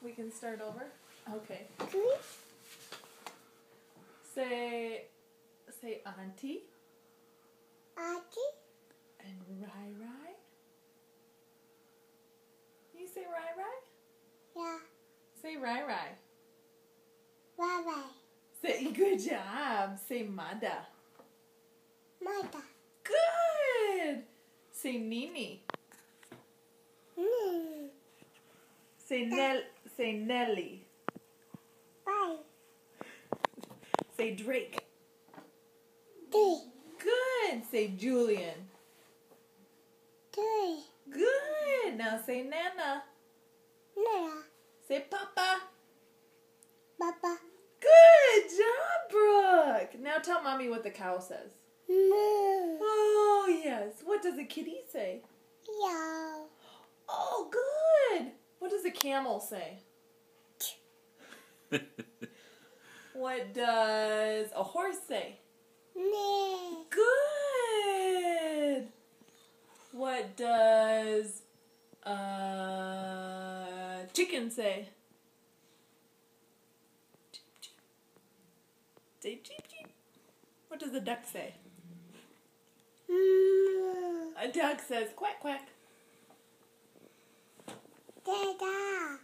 We can start over? Okay. Good. Say auntie Auntie. and Rai Rai. You say Rai Rai? Yeah. Say Rai Rai. Bye-bye. Say good job. Say Mada. Mother. Good. Say Nini. Mm. Say Nelly. Bye. Say Drake. 3. Good. Say Julian. 3. Good. Now say Nana. Nana. Say Papa. Papa. Good job, Brooke. Now tell Mommy what the cow says. Moo. Oh, yes. What does a kitty say? Yo. Oh, good. What does a camel say? What does a horse say? Nee. Good. What does chicken say? Cheep, cheep. Say cheep, cheep. What does a duck say? Moo. A duck says quack, quack. Dada.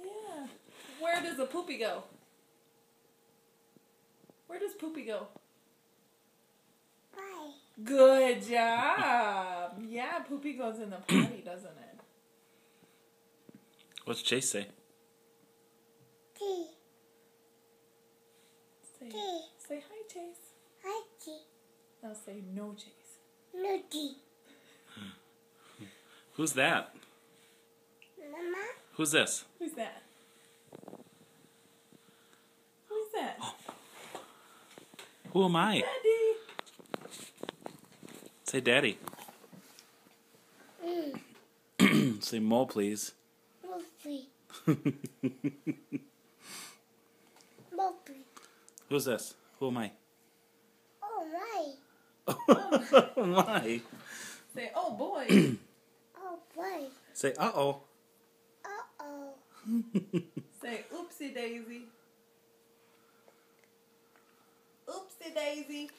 Yeah. Where does a poopy go? Where does poopy go? Bye. Good job. Yeah, poopy goes in the potty, doesn't it? What's Chase say? T. Say hi, Chase. Auntie. Now say no, Chase. Nutty. Who's that? Mama. Who's this? Who's that? Who's that? Who am I? Daddy. Say daddy. Say Mo, please. Moppy. Moppy. Who's this? Who am I? Oh my. Who am I? Say oh boy. Oh boy. Say uh-oh. Uh-oh. Say oopsie daisy. Oopsie daisy.